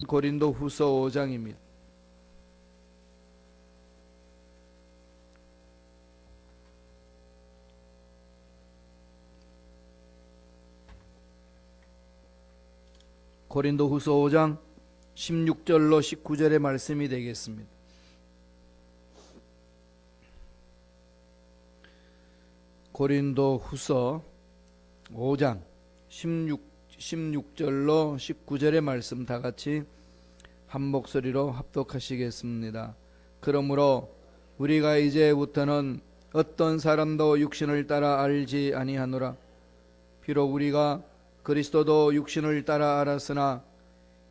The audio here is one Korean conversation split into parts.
고린도 후서 5장입니다. 고린도 후서 5장 16절로 19절의 말씀이 되겠습니다. 고린도 후서 5장 16절로 19절의 말씀 다 같이 한 목소리로 합독하시겠습니다. 그러므로 우리가 이제부터는 어떤 사람도 육신을 따라 알지 아니하노라. 비록 우리가 그리스도도 육신을 따라 알았으나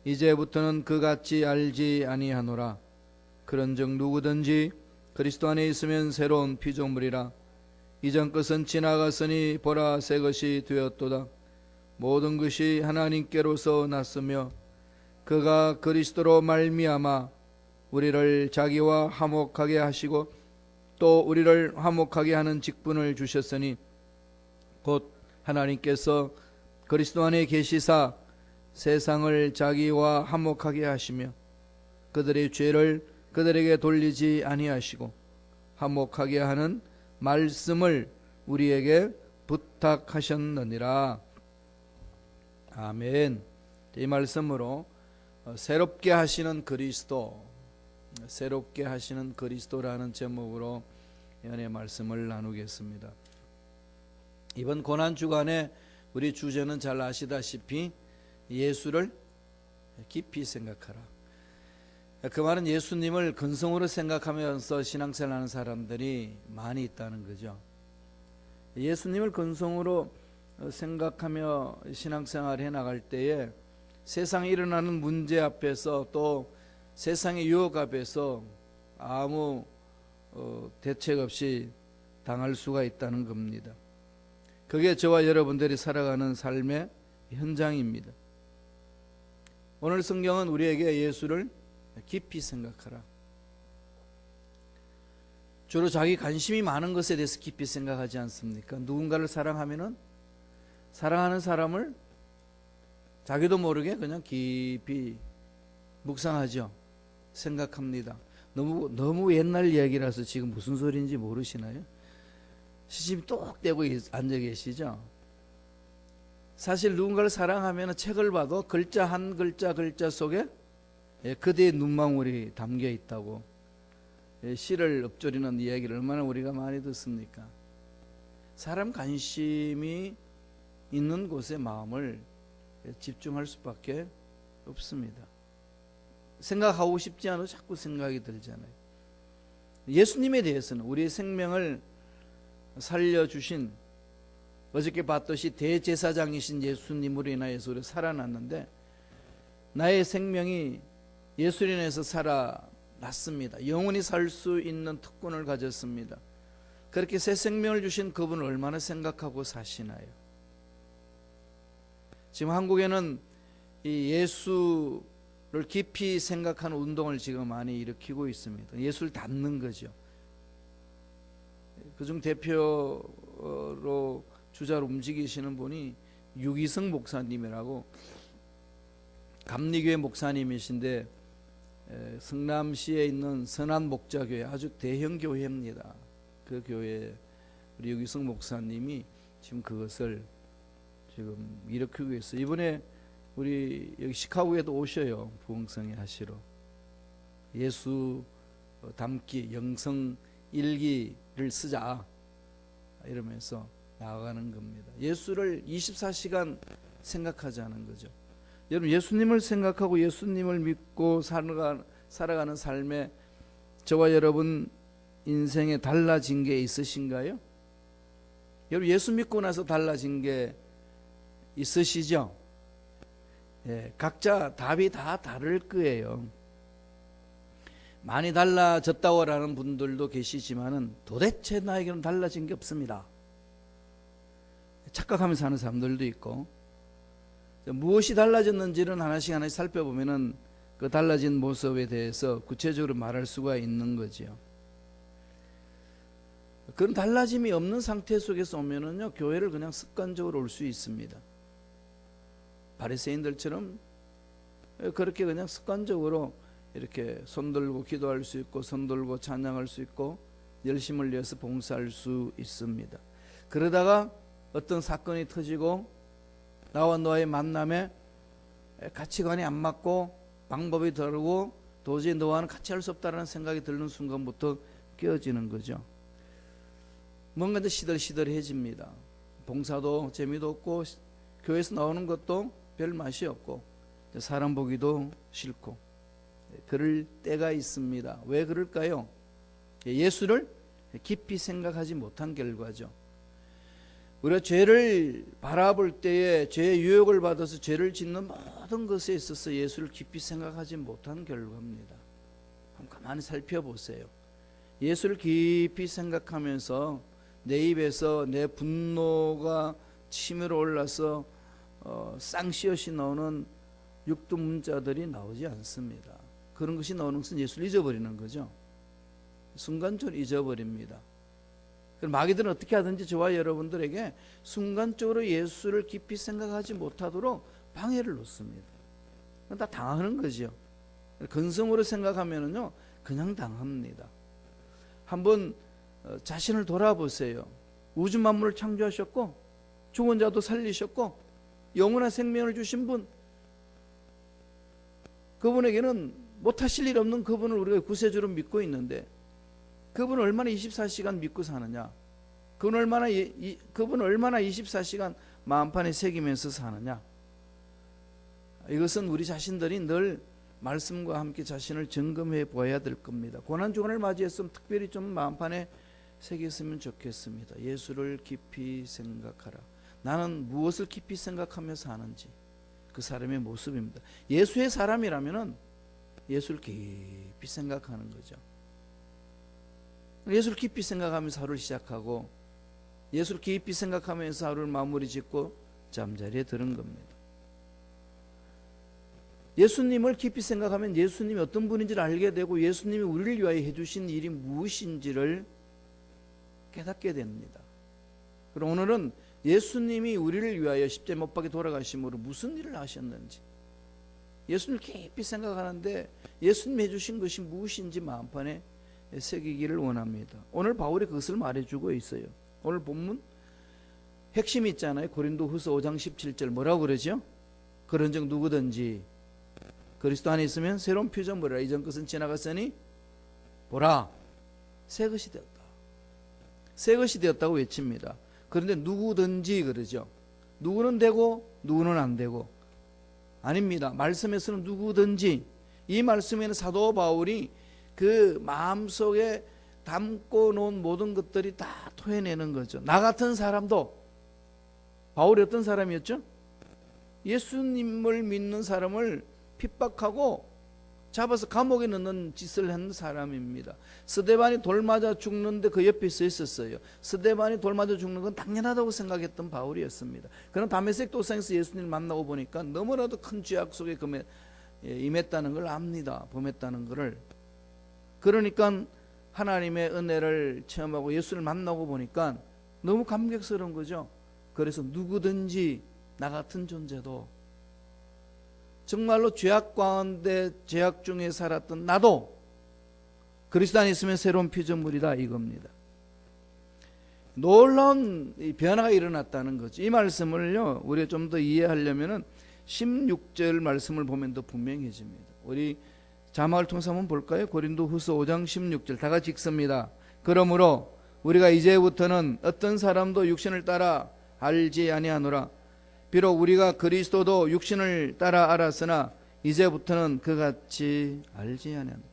이제부터는 그같이 알지 아니하노라. 그런즉 누구든지 그리스도 안에 있으면 새로운 피조물이라. 이전 것은 지나갔으니 보라 새 것이 되었도다. 모든 것이 하나님께로서 났으며 그가 그리스도로 말미암아 우리를 자기와 화목하게 하시고 또 우리를 화목하게 하는 직분을 주셨으니 곧 하나님께서 그리스도 안에 계시사 세상을 자기와 화목하게 하시며 그들의 죄를 그들에게 돌리지 아니하시고 화목하게 하는 말씀을 우리에게 부탁하셨느니라. 아멘. 이 말씀으로 새롭게 하시는 그리스도, 새롭게 하시는 그리스도라는 제목으로 연의 말씀을 나누겠습니다. 이번 고난주간에 우리 주제는 잘 아시다시피 예수를 깊이 생각하라. 그 말은 예수님을 근성으로 생각하면서 신앙생활하는 사람들이 많이 있다는 거죠. 예수님을 근성으로 생각하며 신앙생활을 해나갈 때에 세상에 일어나는 문제 앞에서 또 세상의 유혹 앞에서 아무 대책 없이 당할 수가 있다는 겁니다. 그게 저와 여러분들이 살아가는 삶의 현장입니다. 오늘 성경은 우리에게 예수를 깊이 생각하라. 주로 자기 관심이 많은 것에 대해서 깊이 생각하지 않습니까? 누군가를 사랑하면은 사랑하는 사람을 자기도 모르게 그냥 깊이 묵상하죠. 생각합니다. 너무 옛날 이야기라서 지금 무슨 소리인지 모르시나요? 시집이 똑 떼고 앉아 계시죠? 사실 누군가를 사랑하면 책을 봐도 글자 한 글자 속에 그대의 눈망울이 담겨 있다고 시를 읊조리는 이야기를 얼마나 우리가 많이 듣습니까? 사람 관심이 있는 곳에 마음을 집중할 수밖에 없습니다. 생각하고 싶지 않아도 자꾸 생각이 들잖아요. 예수님에 대해서는 우리의 생명을 살려주신, 어저께 봤듯이 대제사장이신 예수님으로 인하여서 우리가 살아났는데 나의 생명이 예수로 인해서 살아났습니다. 영원히 살 수 있는 특권을 가졌습니다. 그렇게 새 생명을 주신 그분을 얼마나 생각하고 사시나요? 지금 한국에는 이 예수를 깊이 생각하는 운동을 지금 많이 일으키고 있습니다. 예수를 닮는 거죠. 그중 대표로 주자로 움직이시는 분이 유기성 목사님이라고 감리교회 목사님이신데 성남시에 있는 선한목자교회 아주 대형 교회입니다. 그 교회 우리 유기성 목사님이 지금 그것을 지금 일으키고 있어요. 이번에 우리 여기 시카고에도 오셔요. 부흥성회 하시러. 예수 담기 영성 일기를 쓰자 이러면서 나아가는 겁니다. 예수를 24시간 생각하자는 거죠. 여러분, 예수님을 생각하고 예수님을 믿고 살아가는 삶에 저와 여러분 인생에 달라진 게 있으신가요? 여러분, 예수 믿고 나서 달라진 게 있으시죠? 예, 각자 답이 다 다를 거예요. 많이 달라졌다고 하는 분들도 계시지만은 도대체 나에게는 달라진 게 없습니다. 착각하면서 사는 사람들도 있고, 무엇이 달라졌는지는 하나씩 살펴보면은 그 달라진 모습에 대해서 구체적으로 말할 수가 있는 거죠. 그런 달라짐이 없는 상태 속에서 오면은요, 교회를 그냥 습관적으로 올 수 있습니다. 바리새인들처럼 그렇게 그냥 습관적으로 이렇게 손들고 기도할 수 있고 손들고 찬양할 수 있고 열심을 내서 봉사할 수 있습니다. 그러다가 어떤 사건이 터지고 나와 너의 만남에 가치관이 안 맞고 방법이 다르고 도저히 너와는 같이 할 수 없다는 생각이 드는 순간부터 깨어지는 거죠. 뭔가 이제 시들시들해집니다. 봉사도 재미도 없고 교회에서 나오는 것도 별 맛이 없고 사람 보기도 싫고 그럴 때가 있습니다. 왜 그럴까요? 예수를 깊이 생각하지 못한 결과죠. 우리가 죄를 바라볼 때에 죄의 유혹을 받아서 죄를 짓는 모든 것에 있어서 예수를 깊이 생각하지 못한 결과입니다. 한번 가만히 살펴보세요. 예수를 깊이 생각하면서 내 입에서 내 분노가 치밀어 올라서 쌍시옷이 나오는 육두문자들이 나오지 않습니다. 그런 것이 나오는 것은 예수를 잊어버리는 거죠. 순간적으로 잊어버립니다. 마귀들은 어떻게 하든지 저와 여러분들에게 순간적으로 예수를 깊이 생각하지 못하도록 방해를 놓습니다. 다 당하는 거죠. 근성으로 생각하면은요 그냥 당합니다. 한번 자신을 돌아보세요. 우주 만물을 창조하셨고 죽은 자도 살리셨고 영원한 생명을 주신 분, 그분에게는 못하실 일 없는 그분을 우리가 구세주로 믿고 있는데 그분을 얼마나 24시간 믿고 사느냐, 그분을 얼마나 24시간 마음판에 새기면서 사느냐. 이것은 우리 자신들이 늘 말씀과 함께 자신을 점검해 보아야 될 겁니다. 고난주간을 맞이했으면 특별히 좀 마음판에 새겼으면 좋겠습니다. 예수를 깊이 생각하라. 나는 무엇을 깊이 생각하며 사는지, 그 사람의 모습입니다. 예수의 사람이라면은 예수를 깊이 생각하는 거죠. 예수를 깊이 생각하면서 하루를 시작하고 예수를 깊이 생각하면서 하루를 마무리 짓고 잠자리에 드는 겁니다. 예수님을 깊이 생각하면 예수님이 어떤 분인지를 알게 되고 예수님이 우리를 위하여 해주신 일이 무엇인지를 깨닫게 됩니다. 그럼 오늘은 예수님이 우리를 위하여 십자가에 못 박혀 돌아가심으로 무슨 일을 하셨는지, 예수님을 깊이 생각하는데 예수님이 해주신 것이 무엇인지 마음판에 새기기를 원합니다. 오늘 바울이 그것을 말해주고 있어요. 오늘 본문 핵심이 있잖아요. 고린도후서 5장 17절 뭐라고 그러죠? 그런즉 누구든지 그리스도 안에 있으면 새로운 피조물이라, 이전 것은 지나갔으니 보라 새 것이 되었다. 새 것이 되었다고 외칩니다. 그런데 누구든지 그러죠. 누구는 되고 누구는 안 되고 아닙니다. 말씀에서는 누구든지, 이 말씀에는 사도 바울이 그 마음속에 담고 놓은 모든 것들이 다 토해내는 거죠. 나 같은 사람도, 바울이 어떤 사람이었죠? 예수님을 믿는 사람을 핍박하고 잡아서 감옥에 넣는 짓을 한 사람입니다. 스데반이 돌 맞아 죽는데 그 옆에 서 있었어요. 스데반이 돌 맞아 죽는 건 당연하다고 생각했던 바울이었습니다. 그런 다메섹 도상에서 예수님을 만나고 보니까 너무나도 큰 죄악 속에 임했다는 걸 압니다. 범했다는 것을. 그러니까 하나님의 은혜를 체험하고 예수를 만나고 보니까 너무 감격스러운 거죠. 그래서 누구든지 나 같은 존재도, 정말로 죄악 가운데 죄악 중에 살았던 나도 그리스도 안에 있으면 새로운 피조물이다 이겁니다. 놀라운 변화가 일어났다는 거죠. 이 말씀을요 우리가 좀 더 이해하려면은 16절 말씀을 보면 더 분명해집니다. 우리 자막을 통해서 한번 볼까요? 고린도후서 5장 16절 다 같이 읽습니다. 그러므로 우리가 이제부터는 어떤 사람도 육신을 따라 알지 아니하노라. 비록 우리가 그리스도도 육신을 따라 알았으나 이제부터는 그같이 알지 아니하노라.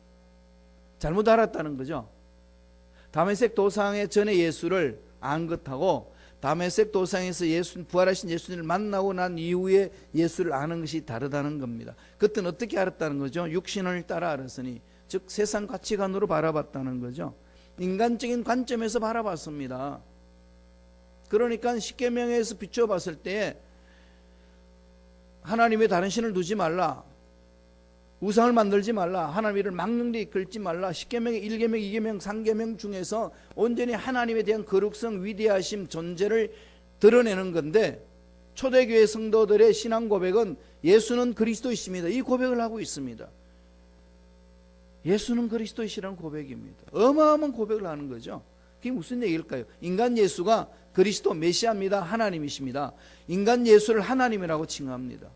잘못 알았다는 거죠. 다메섹 도상의 전에 예수를 안 것하고 다메섹 도상에서 부활하신 예수님을 만나고 난 이후에 예수를 아는 것이 다르다는 겁니다. 그때는 어떻게 알았다는 거죠? 육신을 따라 알았으니, 즉 세상 가치관으로 바라봤다는 거죠. 인간적인 관점에서 바라봤습니다. 그러니까 십계명에서 비춰봤을 때 하나님의 다른 신을 두지 말라, 우상을 만들지 말라, 하나님을 망령되이 이끌지 말라, 십계명의 1계명, 2계명, 3계명 중에서 온전히 하나님에 대한 거룩성, 위대하심, 존재를 드러내는 건데 초대교회 성도들의 신앙 고백은 예수는 그리스도이십니다. 이 고백을 하고 있습니다. 예수는 그리스도이시라는 고백입니다. 어마어마한 고백을 하는 거죠. 그게 무슨 얘기일까요? 인간 예수가 그리스도 메시아입니다. 하나님이십니다. 인간 예수를 하나님이라고 칭합니다.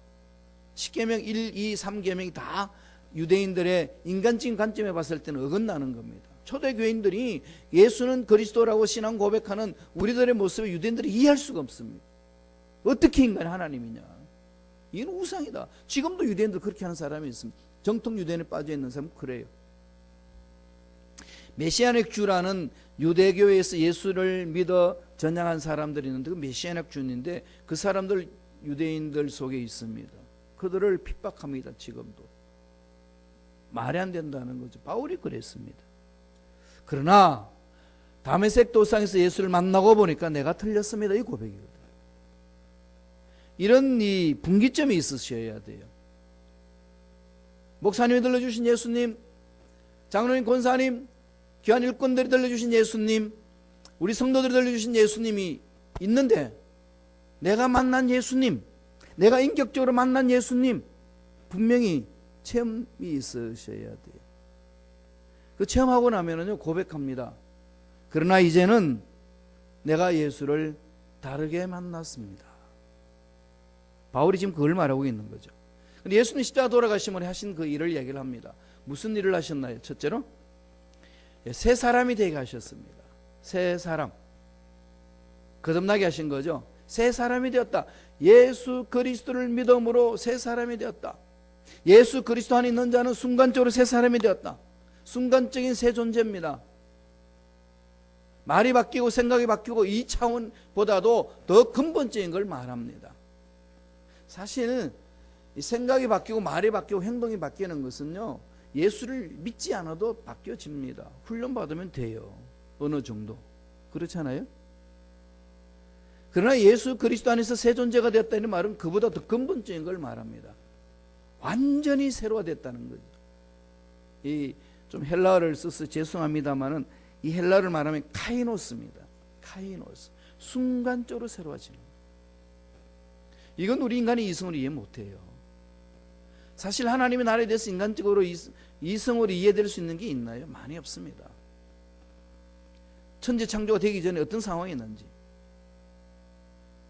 십계명 1, 2, 3계명이 다 유대인들의 인간적인 관점에 봤을 때는 어긋나는 겁니다. 초대교인들이 예수는 그리스도라고 신앙 고백하는 우리들의 모습을 유대인들이 이해할 수가 없습니다. 어떻게 인간이 하나님이냐? 이건 우상이다. 지금도 유대인들 그렇게 하는 사람이 있습니다. 정통 유대인에 빠져 있는 사람은 그래요. 메시아닉 주라는 유대교회에서 예수를 믿어 전향한 사람들이 있는데 그 메시아닉 주인데 그 사람들 유대인들 속에 있습니다. 그들을 핍박합니다. 지금도. 말이 안 된다는 거죠. 바울이 그랬습니다. 그러나 다메섹 도상에서 예수를 만나고 보니까 내가 틀렸습니다. 이 고백이거든요. 이런 이 분기점이 있으셔야 돼요. 목사님이 들려주신 예수님, 장로님, 권사님, 귀한 일꾼들이 들려주신 예수님, 우리 성도들이 들려주신 예수님이 있는데 내가 만난 예수님, 내가 인격적으로 만난 예수님 분명히 체험이 있으셔야 돼요. 그 체험하고 나면은요 고백합니다. 그러나 이제는 내가 예수를 다르게 만났습니다. 바울이 지금 그걸 말하고 있는 거죠. 근데 예수님 십자가 돌아가심을 하신 그 일을 얘기를 합니다. 무슨 일을 하셨나요? 첫째로 새 사람이 되게 하셨습니다. 새 사람. 거듭나게 하신 거죠. 새 사람이 되었다. 예수 그리스도를 믿음으로 새 사람이 되었다. 예수 그리스도 안에 있는 자는 순간적으로 새 사람이 되었다. 순간적인 새 존재입니다. 말이 바뀌고 생각이 바뀌고 이 차원보다도 더 근본적인 걸 말합니다. 사실 이 생각이 바뀌고 말이 바뀌고 행동이 바뀌는 것은요 예수를 믿지 않아도 바뀌어집니다. 훈련받으면 돼요. 어느 정도. 그렇잖아요? 그러나 예수 그리스도 안에서 새 존재가 되었다는 말은 그보다 더 근본적인 걸 말합니다. 완전히 새로가 됐다는 거죠. 이 좀 헬라어를 써서 죄송합니다만은 이 헬라어를 말하면 카이노스입니다. 카이노스. 순간적으로 새로워지는 거예요. 이건 우리 인간이 이성으로 이해 못해요. 사실 하나님의 나라에 대해서 인간적으로 이성으로 이해될 수 있는 게 있나요? 많이 없습니다. 천지 창조가 되기 전에 어떤 상황이 있는지,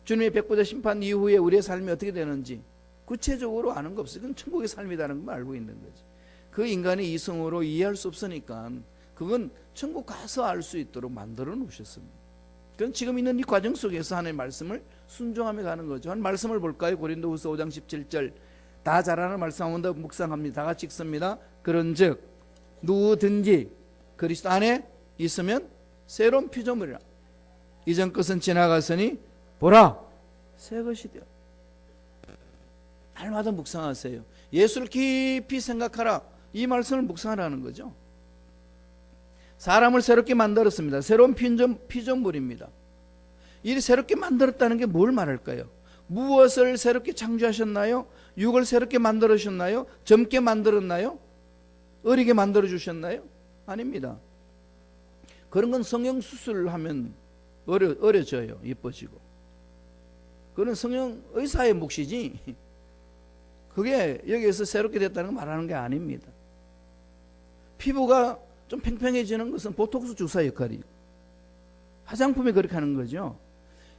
주님의 백보자 심판 이후에 우리의 삶이 어떻게 되는지 구체적으로 아는 거 없어요. 그건 천국의 삶이라는 걸 알고 있는 거지. 그 인간이 이성으로 이해할 수 없으니까 그건 천국 가서 알 수 있도록 만들어 놓으셨습니다. 그건 지금 있는 이 과정 속에서 하나님의 말씀을 순종하며 가는 거죠. 한 말씀을 볼까요? 고린도후서 5장 17절. 다 잘 아는 말씀 한번 더 묵상합니다. 다 같이 읽습니다. 그런즉 누구든지 그리스도 안에 있으면 새로운 피조물이라. 이전 것은 지나갔으니 보라 새 것이 되어. 날마다 묵상하세요. 예수를 깊이 생각하라. 이 말씀을 묵상하라는 거죠. 사람을 새롭게 만들었습니다. 새로운 피조물입니다. 이 새롭게 만들었다는 게 뭘 말할까요? 무엇을 새롭게 창조하셨나요? 육을 새롭게 만들으셨나요? 젊게 만들었나요? 어리게 만들어주셨나요? 아닙니다. 그런 건 성형수술을 하면 어려져요. 예뻐지고. 그건 성형의사의 몫이지 그게 여기에서 새롭게 됐다는 거 말하는 게 아닙니다. 피부가 좀 팽팽해지는 것은 보톡스 주사 역할이에요. 화장품이 그렇게 하는 거죠.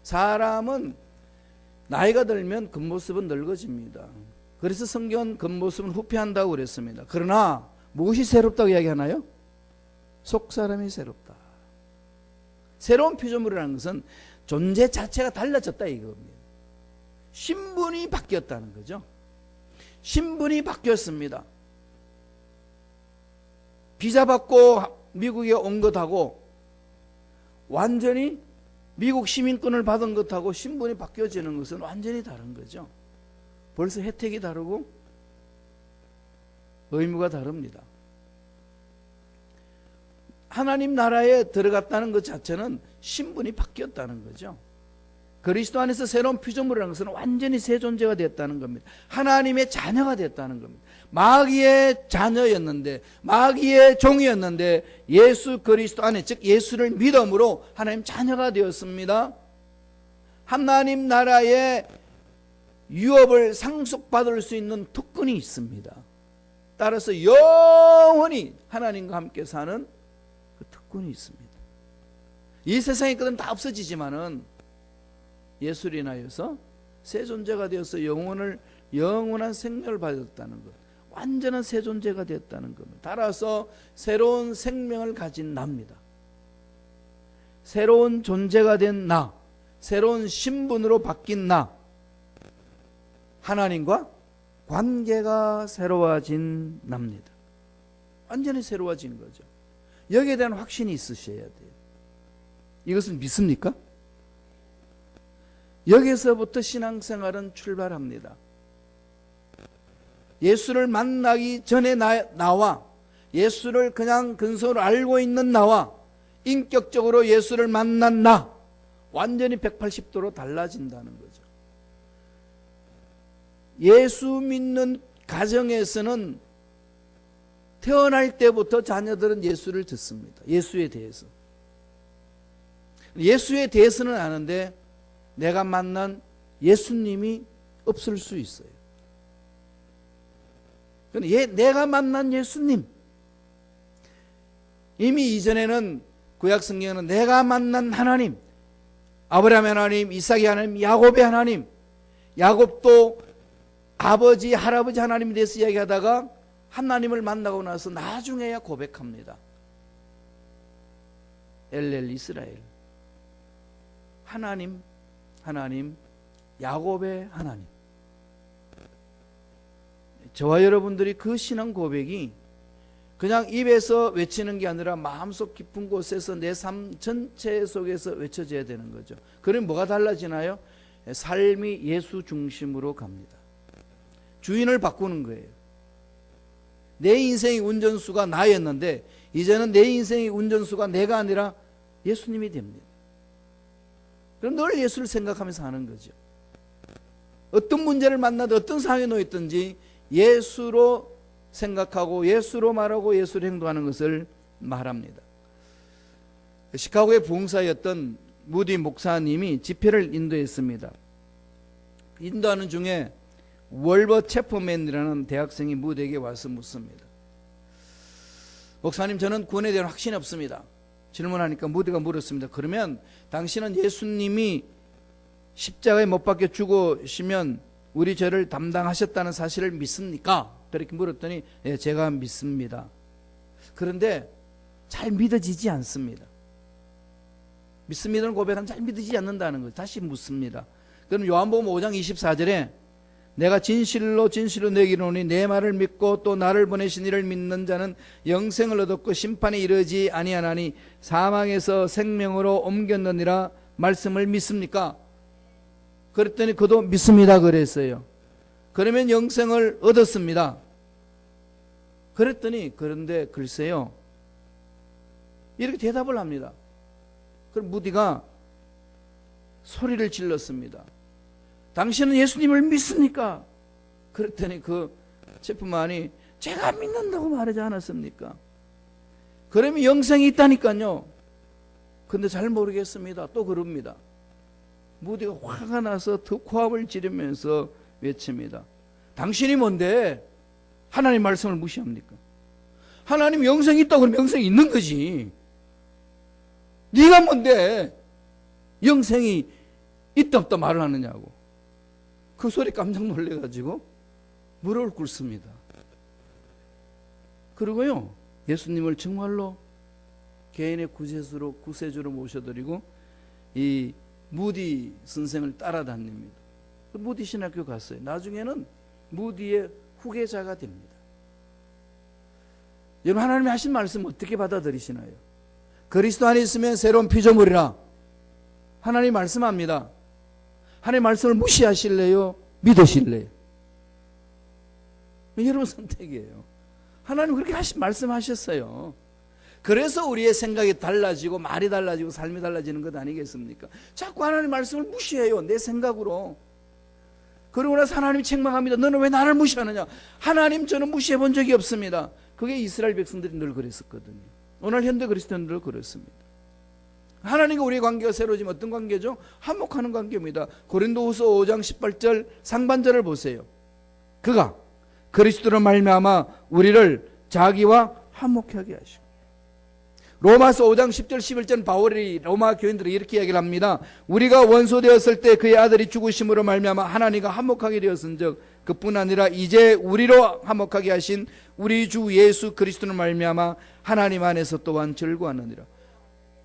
사람은 나이가 들면 겉모습은 늙어집니다. 그래서 성경은 겉모습은 후패한다고 그랬습니다. 그러나 무엇이 새롭다고 이야기하나요? 속사람이 새롭다. 새로운 피조물이라는 것은 존재 자체가 달라졌다 이겁니다. 신분이 바뀌었다는 거죠. 신분이 바뀌었습니다. 비자 받고 미국에 온 것하고 완전히 미국 시민권을 받은 것하고 신분이 바뀌어지는 것은 완전히 다른 거죠. 벌써 혜택이 다르고 의무가 다릅니다. 하나님 나라에 들어갔다는 것 자체는 신분이 바뀌었다는 거죠. 그리스도 안에서 새로운 피조물이라는 것은 완전히 새 존재가 됐다는 겁니다. 하나님의 자녀가 됐다는 겁니다. 마귀의 자녀였는데, 마귀의 종이었는데 예수 그리스도 안에, 즉 예수를 믿음으로 하나님 자녀가 되었습니다. 하나님 나라의 유업을 상속받을 수 있는 특권이 있습니다. 따라서 영원히 하나님과 함께 사는 그 특권이 있습니다. 이 세상에 있거든 다 없어지지만은 예수를 인하여서 새 존재가 되어서 영원한 생명을 받았다는 것, 완전한 새 존재가 되었다는 겁니다. 따라서 새로운 생명을 가진 나입니다. 새로운 존재가 된 나, 새로운 신분으로 바뀐 나, 하나님과 관계가 새로워진 납니다. 완전히 새로워진 거죠. 여기에 대한 확신이 있으셔야 돼요. 이것을 믿습니까? 여기서부터 신앙생활은 출발합니다. 예수를 만나기 전에 나와 예수를 그냥 근성으로 알고 있는 나와 인격적으로 예수를 만난 나, 완전히 180도로 달라진다는 거죠. 예수 믿는 가정에서는 태어날 때부터 자녀들은 예수를 듣습니다. 예수에 대해서. 예수에 대해서는 아는데 내가 만난 예수님이 없을 수 있어요. 내가 만난 예수님, 이미 이전에는 구약 성경에는 내가 만난 하나님, 아브라함의 하나님, 이삭의 하나님, 야곱의 하나님, 야곱도 아버지, 할아버지 하나님에 대해서 이야기하다가 하나님을 만나고 나서 나중에야 고백합니다. 엘엘 이스라엘, 하나님, 야곱의 하나님. 저와 여러분들이 그 신앙 고백이 그냥 입에서 외치는 게 아니라 마음속 깊은 곳에서 내 삶 전체 속에서 외쳐져야 되는 거죠. 그럼 뭐가 달라지나요? 삶이 예수 중심으로 갑니다. 주인을 바꾸는 거예요. 내 인생의 운전수가 나였는데 이제는 내 인생의 운전수가 내가 아니라 예수님이 됩니다. 그럼 늘 예수를 생각하면서 하는 거죠. 어떤 문제를 만나든 어떤 상황에 놓였든지 예수로 생각하고 예수로 말하고 예수로 행동하는 것을 말합니다. 시카고의 부흥사였던 무디 목사님이 집회를 인도했습니다. 인도하는 중에 월버 체퍼맨이라는 대학생이 무디에게 와서 묻습니다. 목사님, 저는 구원에 대한 확신이 없습니다. 질문하니까 무디가 물었습니다. 그러면 당신은 예수님이 십자가에 못 박혀 죽으시면 우리 죄를 담당하셨다는 사실을 믿습니까? 그렇게 물었더니 예, 제가 믿습니다. 그런데 잘 믿어지지 않습니다. 믿습니다는 고백하면 잘 믿어지지 않는다는 거예요. 다시 묻습니다. 그럼 요한복음 5장 24절에 내가 진실로 너에게 이르노니 내 말을 믿고 또 나를 보내신 이를 믿는 자는 영생을 얻었고 심판에 이르지 아니하나니 사망에서 생명으로 옮겼느니라 말씀을 믿습니까? 그랬더니 그도 믿습니다 그랬어요. 그러면 영생을 얻었습니다. 그랬더니 그런데 글쎄요, 이렇게 대답을 합니다. 그럼 무디가 소리를 질렀습니다. 당신은 예수님을 믿습니까? 그랬더니 그 체프만이 제가 믿는다고 말하지 않았습니까? 그러면 영생이 있다니까요. 근데 잘 모르겠습니다. 또 그럽니다. 무디가 화가 나서 더 코압을 지르면서 외칩니다. 당신이 뭔데 하나님 말씀을 무시합니까? 하나님 영생이 있다고 그러면 영생이 있는 거지. 네가 뭔데 영생이 있다 없다 말을 하느냐고. 그 소리 깜짝 놀래가지고 무릎을 꿇습니다. 그리고요, 예수님을 정말로 개인의 구세주로 모셔드리고 이 무디 선생을 따라다닙니다. 무디 신학교 갔어요. 나중에는 무디의 후계자가 됩니다. 여러분, 하나님이 하신 말씀 어떻게 받아들이시나요? 그리스도 안에 있으면 새로운 피조물이라 하나님 말씀합니다. 하나님 말씀을 무시하실래요? 믿으실래요? 여러분 선택이에요. 하나님 그렇게 말씀하셨어요. 그래서 우리의 생각이 달라지고 말이 달라지고 삶이 달라지는 것 아니겠습니까? 자꾸 하나님 말씀을 무시해요. 내 생각으로. 그러고 나서 하나님이 책망합니다. 너는 왜 나를 무시하느냐? 하나님 저는 무시해 본 적이 없습니다. 그게 이스라엘 백성들이 늘 그랬었거든요. 오늘 현대 그리스도인들 그렇습니다. 하나님과 우리의 관계가 새로워지면 어떤 관계죠? 화목하는 관계입니다. 고린도후서 5장 18절 상반절을 보세요. 그가 그리스도로 말미암아 우리를 자기와 화목하게 하시고, 로마서 5장 10절 11절 바울이 로마 교인들에게 이렇게 이야기를 합니다. 우리가 원수 되었을 때 그의 아들이 죽으심으로 말미암아 하나님과 화목하게 되었은즉 그뿐 아니라 이제 우리로 화목하게 하신 우리 주 예수 그리스도로 말미암아 하나님 안에서 또한 즐거워하느니라.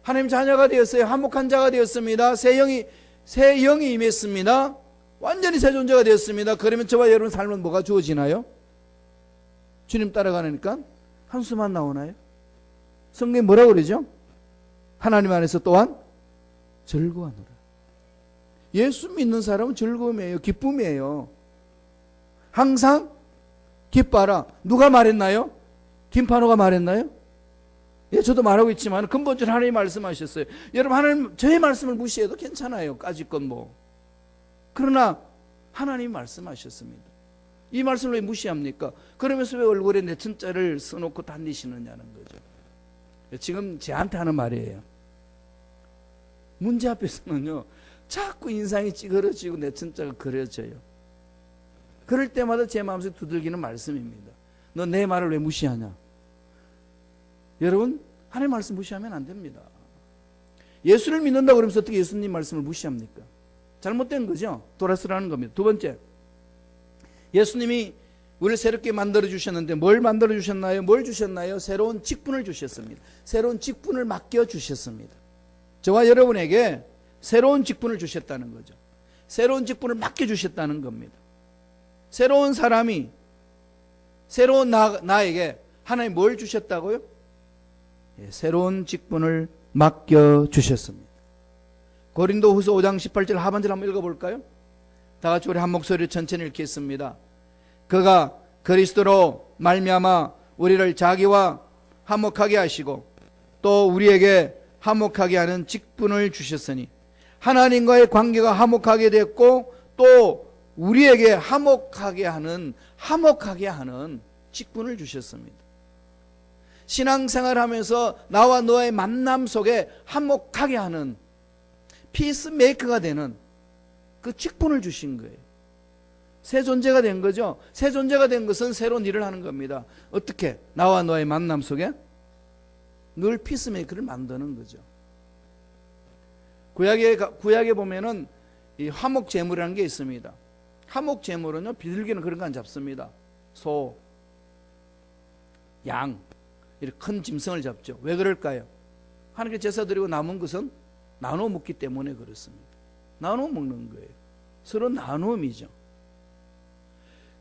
하나님 자녀가 되었어요. 화목한 자가 되었습니다. 새 영이 임했습니다. 완전히 새 존재가 되었습니다. 그러면 저와 여러분 삶은 뭐가 주어지나요? 주님 따라가니까 한숨만 나오나요? 성경이 뭐라고 그러죠? 하나님 안에서 또한 즐거워하노라. 예수 믿는 사람은 즐거움이에요. 기쁨이에요. 항상 기뻐하라. 누가 말했나요? 김판호가 말했나요? 예, 저도 말하고 있지만 근본적으로 하나님이 말씀하셨어요. 여러분, 하나님 저의 말씀을 무시해도 괜찮아요. 까짓 건 뭐. 그러나 하나님이 말씀하셨습니다. 이 말씀을 왜 무시합니까? 그러면서 왜 얼굴에 내천자를 써놓고 다니시느냐는 거죠. 지금 저한테 하는 말이에요. 문제 앞에서는요, 자꾸 인상이 찌그러지고 내천자가 그려져요. 그럴 때마다 제 마음속에 두들기는 말씀입니다. 너 내 말을 왜 무시하냐? 여러분, 하나님 말씀 무시하면 안 됩니다. 예수를 믿는다고 그러면서 어떻게 예수님 말씀을 무시합니까? 잘못된 거죠. 돌아서라는 겁니다. 두 번째, 예수님이 우리를 새롭게 만들어 주셨는데 뭘 만들어 주셨나요? 뭘 주셨나요? 새로운 직분을 주셨습니다. 새로운 직분을 맡겨 주셨습니다. 저와 여러분에게 새로운 직분을 주셨다는 거죠. 새로운 직분을 맡겨 주셨다는 겁니다. 새로운 사람이, 새로운 나에게 하나님 뭘 주셨다고요? 예, 새로운 직분을 맡겨 주셨습니다. 고린도후서 5장 18절 하반절 한번 읽어볼까요? 다 같이 우리 한 목소리로 천천히 읽겠습니다. 그가 그리스도로 말미암아 우리를 자기와 화목하게 하시고 또 우리에게 화목하게 하는 직분을 주셨으니 하나님과의 관계가 화목하게 됐고 또 우리에게 화목하게 하는 직분을 주셨습니다. 신앙생활하면서 나와 너의 만남 속에 화목하게 하는 피스메이커가 되는 그 직분을 주신 거예요. 새 존재가 된 거죠. 새 존재가 된 것은 새로운 일을 하는 겁니다. 어떻게? 나와 너의 만남 속에 늘 피스메이커를 만드는 거죠. 구약에 보면은 이 화목 제물이라는 게 있습니다. 화목 제물은요, 비둘기는 그런 거 안 잡습니다. 소, 양, 이렇게 큰 짐승을 잡죠. 왜 그럴까요? 하나님께 제사 드리고 남은 것은 나눠 먹기 때문에 그렇습니다. 나눠 먹는 거예요. 서로 나눔이죠.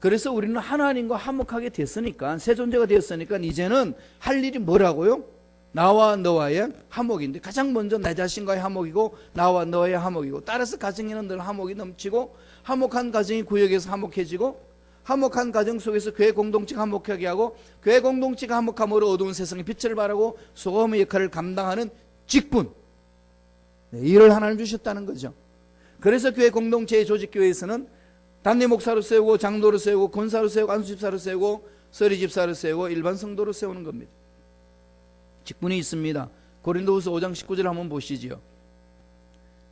그래서 우리는 하나님과 화목하게 됐으니까, 새 존재가 되었으니까 이제는 할 일이 뭐라고요? 나와 너와의 화목인데, 가장 먼저 내 자신과의 화목이고 나와 너의 화목이고, 따라서 가정에는 늘 화목이 넘치고, 화목한 가정이 구역에서 화목해지고, 화목한 가정 속에서 교회 공동체가 화목하게 하고, 교회 공동체가 화목함으로 어두운 세상에 빛을 발하고 소금의 역할을 감당하는 직분, 일을 하나님 주셨다는 거죠. 그래서 교회 공동체의 조직교회에서는 담임 목사로 세우고, 장로로 세우고, 권사로 세우고, 안수집사로 세우고, 서리집사로 세우고, 일반 성도로 세우는 겁니다. 직분이 있습니다. 고린도후서 5장 19절 한번 보시지요.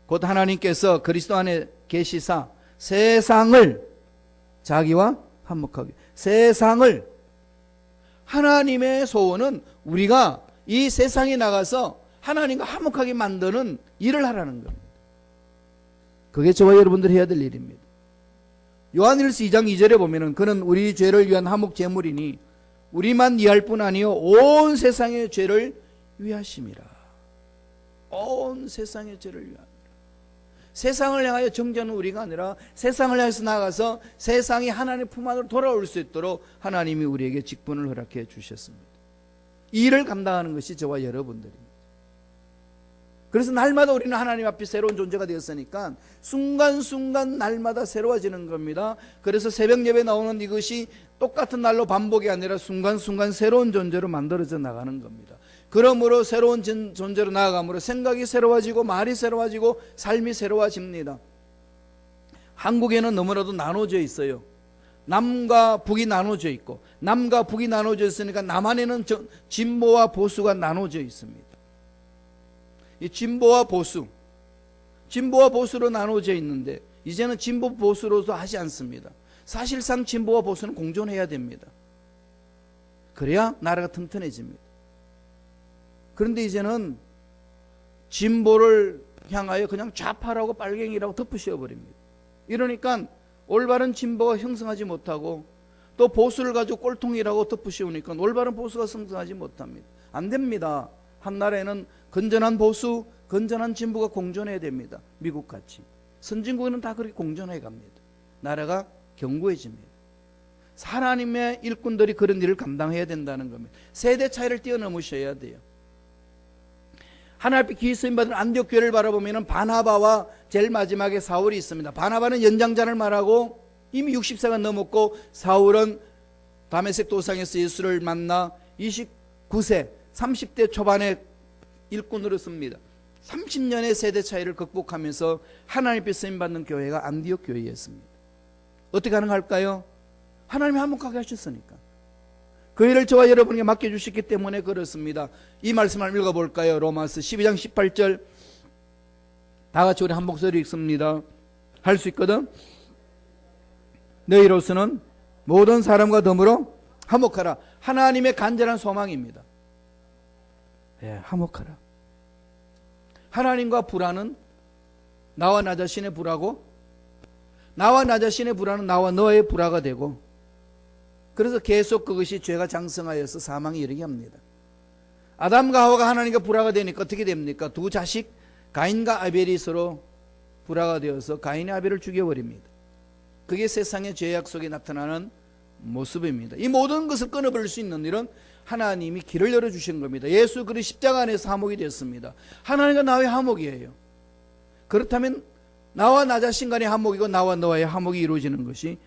곧 하나님께서 그리스도 안에 계시사 세상을 자기와 화목하게, 세상을, 하나님의 소원은 우리가 이 세상에 나가서 하나님과 화목하게 만드는 일을 하라는 겁니다. 그게 저와 여러분들이 해야 될 일입니다. 요한일서 2장 2절에 보면은 그는 우리 죄를 위한 화목 제물이니 우리만 위할 뿐 아니요 온 세상의 죄를 위하심이라. 온 세상의 죄를 위하라. 세상을 향하여 정죄하는 우리가 아니라 세상을 향해서 나가서 세상이 하나님 품 안으로 돌아올 수 있도록 하나님이 우리에게 직분을 허락해 주셨습니다. 이 일을 감당하는 것이 저와 여러분들입니다. 그래서 날마다 우리는 하나님 앞에 새로운 존재가 되었으니까 순간순간 날마다 새로워지는 겁니다. 그래서 새벽 예배 나오는 이것이 똑같은 날로 반복이 아니라 순간순간 새로운 존재로 만들어져 나가는 겁니다. 그러므로 새로운 존재로 나아감으로 생각이 새로워지고 말이 새로워지고 삶이 새로워집니다. 한국에는 너무나도 나눠져 있어요. 남과 북이 나눠져 있고, 남과 북이 나눠져 있으니까 남 안에는 진보와 보수가 나눠져 있습니다. 이 진보와 보수, 진보와 보수로 나누어져 있는데 이제는 진보 보수로도 하지 않습니다. 사실상 진보와 보수는 공존해야 됩니다. 그래야 나라가 튼튼해집니다. 그런데 이제는 진보를 향하여 그냥 좌파라고 빨갱이라고 덮으씌워 버립니다. 이러니까 올바른 진보가 형성하지 못하고 또 보수를 가지고 꼴통이라고 덮으씌우니까 올바른 보수가 형성하지 못합니다. 안 됩니다. 한 나라에는 건전한 보수, 건전한 진보가 공존해야 됩니다. 미국같이. 선진국에는 다 그렇게 공존해 갑니다. 나라가 견고해집니다. 하나님의 일꾼들이 그런 일을 감당해야 된다는 겁니다. 세대 차이를 뛰어넘으셔야 돼요. 하나님 앞에 기회 쓰임받은 안디옥 교회를 바라보면 바나바와 제일 마지막에 사울이 있습니다. 바나바는 연장자를 말하고 이미 60세가 넘었고 사울은 다메섹 도상에서 예수를 만나 29세 30대 초반에 일꾼으로 씁니다. 30년의 세대 차이를 극복하면서 하나님 앞에 쓰임받는 교회가 안디옥 교회였습니다. 어떻게 가능할까요? 하나님이 화목하게 하셨으니까. 그 일을 저와 여러분에게 맡겨주셨기 때문에 그렇습니다. 이 말씀을 읽어볼까요? 로마서 12장 18절 다 같이 우리 한 목소리 읽습니다. 할 수 있거든? 너희로서는 모든 사람과 더불어 화목하라. 하나님의 간절한 소망입니다. 예, 화목하라. 하나님과 불화는 나와 나 자신의 불화고 나와 나 자신의 불화는 나와 너의 불화가 되고 그래서 계속 그것이 죄가 장성하여서 사망에 이르게 합니다. 아담과 하와가 하나님과 불화가 되니까 어떻게 됩니까? 두 자식 가인과 아벨이 서로 불화가 되어서 가인의 아벨을 죽여버립니다. 그게 세상의 죄악 속에 나타나는 모습입니다. 이 모든 것을 끊어버릴 수 있는 일은 하나님이 길을 열어주신 겁니다. 예수 그리스도 십자가 안에서 화목이 되었습니다. 하나님과 나의 화목이에요. 그렇다면 나와 나 자신 간의 화목이고 나와 너와의 화목이 이루어지는 것이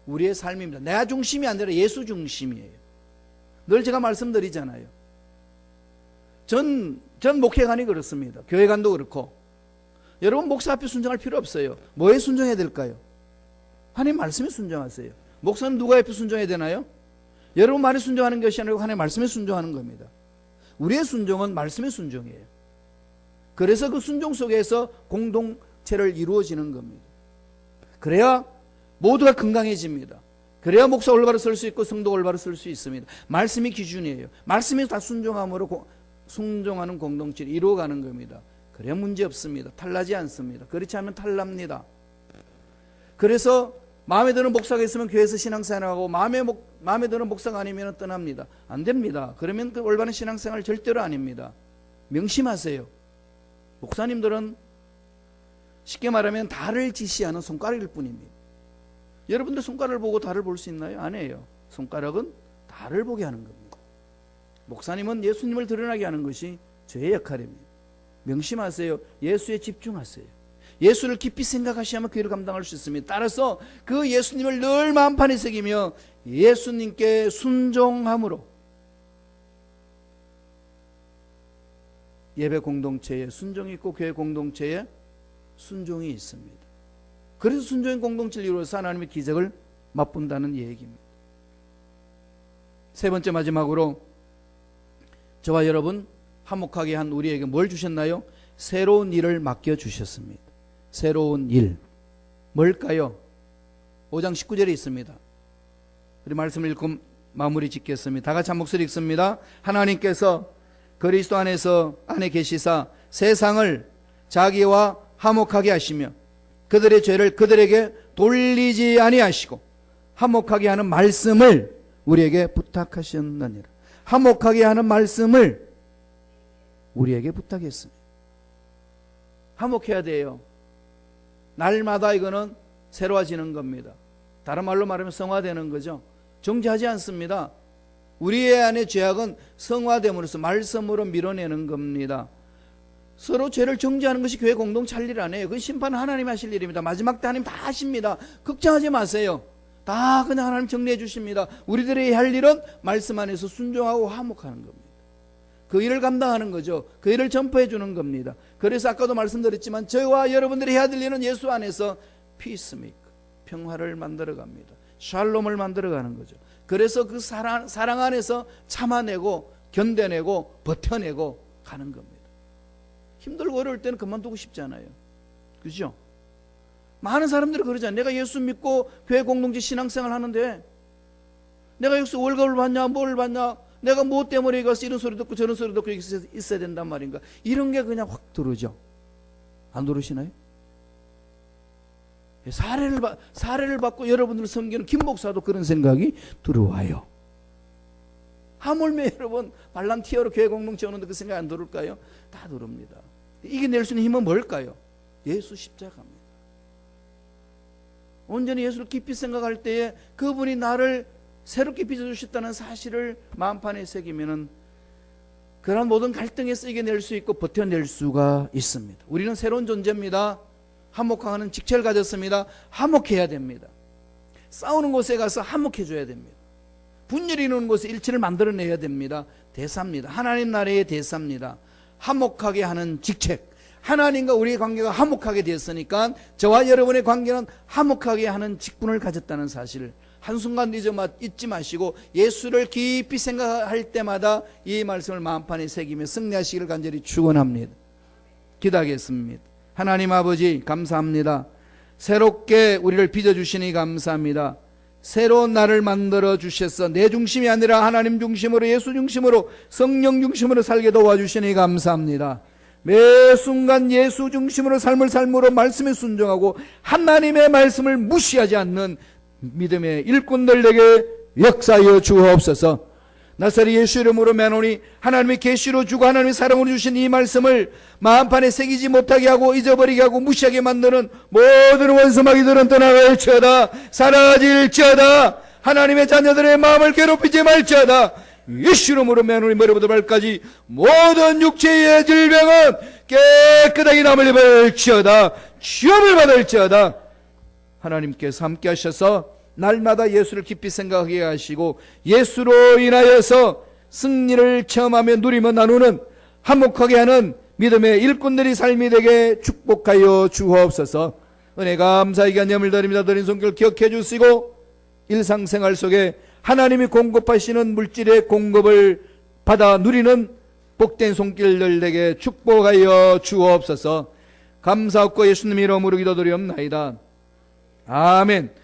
우리의 삶입니다. 내 중심이 아니라 예수 중심이에요. 늘 제가 말씀드리잖아요. 전 목회관이 그렇습니다. 교회관도 그렇고 여러분 목사 앞에 순종할 필요 없어요. 뭐에 순종해야 될까요? 하나님 말씀에 순종하세요. 목사는 누가 앞에 순종해야 되나요? 여러분 말에 순종하는 것이 아니고 하나님 말씀에 순종하는 겁니다. 우리의 순종은 말씀의 순종이에요. 그래서 그 순종 속에서 공동체를 이루어지는 겁니다. 그래야 모두가 건강해집니다. 그래야 목사 올바로 설 수 있고 성도 올바로 설 수 있습니다. 말씀이 기준이에요. 말씀에 다 순종함으로 순종하는 공동체를 이루어가는 겁니다. 그래야 문제 없습니다. 탈나지 않습니다. 그렇지 않으면 탈납니다. 그래서 마음에 드는 목사가 있으면 교회에서 신앙생활하고 마음에 드는 목사가 아니면 떠납니다. 안 됩니다. 그러면 그 올바른 신앙생활 절대로 아닙니다. 명심하세요. 목사님들은 쉽게 말하면 달을 지시하는 손가락일 뿐입니다. 여러분들 손가락을 보고 달을 볼 수 있나요? 아니에요. 손가락은 달을 보게 하는 겁니다. 목사님은 예수님을 드러나게 하는 것이 저의 역할입니다. 명심하세요. 예수에 집중하세요. 예수를 깊이 생각하셔야만 그 일을 감당할 수 있습니다. 따라서 그 예수님을 늘 마음판에 새기며 예수님께 순종함으로 예배 공동체에 순종이 있고 교회 공동체에 순종이 있습니다. 그래서 순종의 공동체를 이루어서 하나님의 기적을 맛본다는 얘기입니다. 세 번째 마지막으로 저와 여러분 화목하게 한 우리에게 뭘 주셨나요? 새로운 일을 맡겨주셨습니다. 새로운 일 뭘까요? 5장 19절에 있습니다. 우리 말씀을 읽고 마무리 짓겠습니다. 다 같이 한 목소리 읽습니다. 하나님께서 그리스도 안에 계시사 세상을 자기와 화목하게 하시며 그들의 죄를 그들에게 돌리지 아니하시고 화목하게 하는 말씀을 우리에게 부탁하셨느니라. 화목하게 하는 말씀을 우리에게 부탁했습니다. 화목해야 돼요. 날마다 이거는 새로워지는 겁니다. 다른 말로 말하면 성화되는 거죠. 정죄하지 않습니다. 우리의 안에 죄악은 성화됨으로써 말씀으로 밀어내는 겁니다. 서로 죄를 정죄하는 것이 교회 공동체 할 일 아니에요. 그 심판은 하나님 하실 일입니다. 마지막 때 하나님 다 하십니다. 걱정하지 마세요. 다 그냥 하나님 정리해 주십니다. 우리들이 할 일은 말씀 안에서 순종하고 화목하는 겁니다. 그 일을 감당하는 거죠. 그 일을 전파해 주는 겁니다. 그래서 아까도 말씀드렸지만 저와 여러분들이 해야 될 일은 예수 안에서 피스메이커, 평화를 만들어 갑니다. 샬롬을 만들어 가는 거죠. 그래서 그 사랑 안에서 참아내고 견뎌내고 버텨내고 가는 겁니다. 힘들고 어려울 때는 그만두고 싶잖아요. 그죠? 많은 사람들이 그러잖아요. 내가 예수 믿고 교회 공동체 신앙생활 하는데 내가 여기서 월급을 받냐 뭘 받냐, 내가 뭐 때문에 여기 가서 이런 소리 듣고 저런 소리 듣고 여기 있어야 된단 말인가, 이런 게 그냥 확 들어오죠. 안 들으시나요? 사례를 받고 여러분들 섬기는 김 목사도 그런 생각이 들어와요. 하물며 여러분 발란티어로 교회 공동체 오는데 그 생각 안 들을까요? 다 들읍니다. 이겨낼 수 있는 힘은 뭘까요? 예수 십자가입니다. 온전히 예수를 깊이 생각할 때에 그분이 나를 새롭게 빚어주셨다는 사실을 마음판에 새기면은 그런 모든 갈등에서 이겨낼 수 있고 버텨낼 수가 있습니다. 우리는 새로운 존재입니다. 화목하는 직체를 가졌습니다. 화목해야 됩니다. 싸우는 곳에 가서 화목해줘야 됩니다. 분열이 있는 곳에 일치를 만들어내야 됩니다. 대사입니다. 하나님 나라의 대사입니다. 화목하게 하는 직책. 하나님과 우리의 관계가 화목하게 되었으니까 저와 여러분의 관계는 화목하게 하는 직분을 가졌다는 사실을 한순간 잊지 마시고 예수를 깊이 생각할 때마다 이 말씀을 마음판에 새기며 승리하시기를 간절히 축원합니다. 기도하겠습니다. 하나님 아버지 감사합니다. 새롭게 우리를 빚어주시니 감사합니다. 새로운 나를 만들어 주셔서 내 중심이 아니라 하나님 중심으로, 예수 중심으로, 성령 중심으로 살게 도와주시니 감사합니다. 매 순간 예수 중심으로 삶을 삶으로 말씀에 순종하고 하나님의 말씀을 무시하지 않는 믿음의 일꾼들에게 역사하여 주옵소서. 나사렛 예수 이름으로 매노니 하나님의 계시로 주고 하나님의 사랑으로 주신 이 말씀을 마음판에 새기지 못하게 하고 잊어버리게 하고 무시하게 만드는 모든 원수마귀들은 떠나갈지어다. 사라질지어다. 하나님의 자녀들의 마음을 괴롭히지 말지어다. 예수 이름으로 매노니 머리부터 발까지 모든 육체의 질병은 깨끗하게 남을 입을지어다. 취업을 받을지어다. 하나님께서 함께 하셔서 날마다 예수를 깊이 생각하게 하시고 예수로 인하여서 승리를 체험하며 누리며 나누는 화목하게 하는 믿음의 일꾼들이 삶이 되게 축복하여 주옵소서. 은혜 감사하게 한염을 드립니다. 드린 손길 기억해 주시고 일상생활 속에 하나님이 공급하시는 물질의 공급을 받아 누리는 복된 손길들 되게 축복하여 주옵소서. 감사하고 예수님 이름으로 기도드리옵나이다. 아멘.